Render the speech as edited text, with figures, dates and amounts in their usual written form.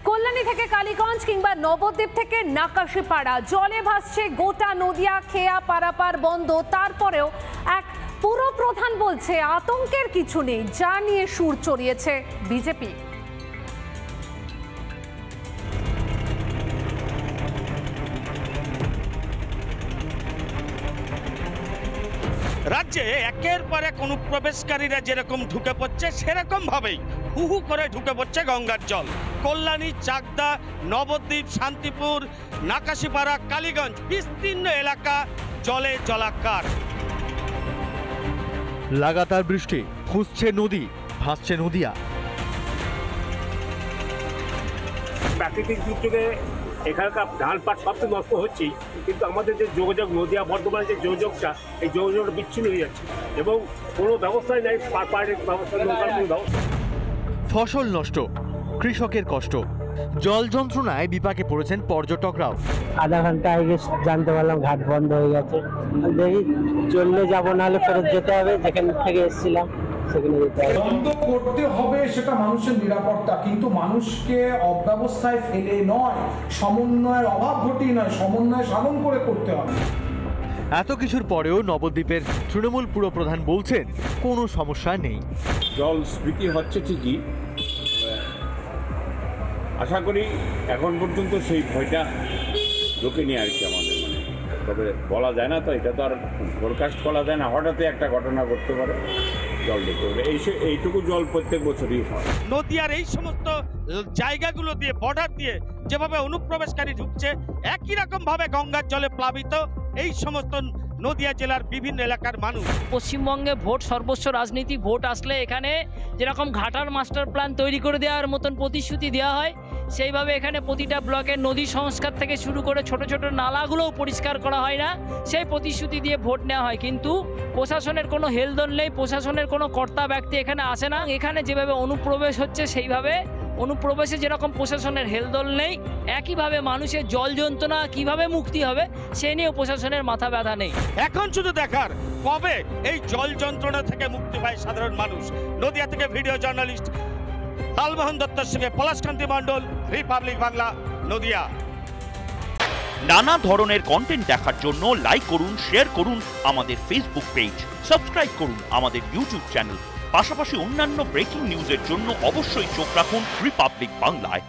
কল্যাণী থেকে কালীগঞ্জ কিংবা নবদ্বীপ থেকে নাকাশিপাড়া জলে ভাসছে গোটা নদিয়া। খেয়া পারাপার বন্ধ, তারপরেও এক পুরপ্রধান বলছে আতঙ্কের কিছু নেই, যা নিয়ে সুর চড়িয়েছে বিজেপি। রাজ্যে একের পর এক অনুপ্রবেশকারীরা যেরকম ঢুকে পড়ছে সেরকম ভাবেই হু হু করে ঢুকে পড়ছে গঙ্গার জল। কল্যাণী, চাকদা, নবদ্বীপ, শান্তিপুর, নাকাশিপাড়া, কালীগঞ্জ বিস্তীর্ণ এলাকা জলে জলাকার। লাগাতার বৃষ্টি, খুঁজছে নদী, ভাসছে নদিয়া। প্রাকৃতিক দুর্যোগে এখানকার ধান পাট সব তো নষ্ট হচ্ছেই, কিন্তু আমাদের যে যোগাযোগ নদিয়া বর্ধমানের যে যোগাযোগটা, এই যোগাযোগটা বিচ্ছিন্ন হয়ে যাচ্ছে এবং কোনো ব্যবস্থাই নাই, পাড়ের ব্যবস্থা, নৌকার কোনো ব্যবস্থা। ফসল নষ্ট, কৃষকের কষ্ট, জল যন্ত্রণায় বিপাকে পড়েছেন পর্যটকরাও। আধা ঘন্টা আগে জানতে পারলাম ঘাট বন্ধ হয়ে গেছে। দেখি চললে যাবো, নাহলে ফেরত যেতে হবে, যেখান থেকে এসেছিলাম সেখানে যেতে হবে। বন্ধ করতে হবে, সেটা মানুষের নিরাপত্তা, কিন্তু মানুষকে অব্যবস্থায় ফেলে নয়, সমন্বয়ের অভাব ঘটিয়ে নয়, সমন্বয় সাধন করে করতে হবে। এত কিছুর পরেও নবদ্বীপের তৃণমূল পুরপ্রধান বলছেন কোনো সমস্যা নেই। জল স্ফীতি হচ্ছে ঠিকই, আশা করি এখন পর্যন্ত সেই ভয়টা ঢোকেনি আর কি আমাদের মনে। তবে বলা যায় না তো, এটা তো আর ফোরকাস্ট করা যায় না, হঠাৎ একটা ঘটনা ঘটতে পারে, জল ঢুকে পড়বে। এইটুকু জল প্রত্যেক বছরই হয়। নদিয়ার এই সমস্ত জায়গাগুলো দিয়ে, বর্ডার দিয়ে যেভাবে অনুপ্রবেশকারী ঢুকছে, একই রকম ভাবে গঙ্গার জলে প্লাবিত এই সমস্ত নদিয়া জেলার বিভিন্ন এলাকার মানুষ। পশ্চিমবঙ্গে ভোট সর্বস্ব রাজনীতি। ভোট আসলে এখানে যেরকম ঘাটার মাস্টার প্ল্যান তৈরি করে দেওয়ার মতন প্রতিশ্রুতি দেওয়া হয়, সেইভাবে এখানে প্রতিটা ব্লকের নদী সংস্কার থেকে শুরু করে ছোট ছোট নালাগুলোও পরিষ্কার করা হয় না, সেই প্রতিশ্রুতি দিয়ে ভোট নেওয়া হয়। কিন্তু প্রশাসনের কোনো হেলদোল নেই, প্রশাসনের কোনো কর্তা ব্যক্তি এখানে আসে না। এখানে যেভাবে অনুপ্রবেশ হচ্ছে, সেইভাবে অনুপ্রবেশে যেরকম প্রশাসনের হেলদোল নেই, একইভাবে মানুষের জল যন্ত্রণা কিভাবে মুক্তি হবে সে নিয়েও প্রশাসনের মাথা ব্যথা নেই। এখন শুধু দেখার কবে এই জল যন্ত্রণা থেকে মুক্তি পায় সাধারণ মানুষ। নদিয়া থেকে ভিডিও জার্নালিস্ট লালমোহন দত্তের সঙ্গে পলাশকান্তি মণ্ডল, রিপাবলিক বাংলা, নদিয়া। নানা ধরনের কন্টেন্ট দেখার জন্য লাইক করুন, শেয়ার করুন আমাদের ফেসবুক পেজ, সাবস্ক্রাইব করুন আমাদের ইউটিউব চ্যানেল। পাশাপাশি অন্যান্য ব্রেকিং নিউজের জন্য অবশ্যই চোখ রাখুন রিপাবলিক বাংলায়।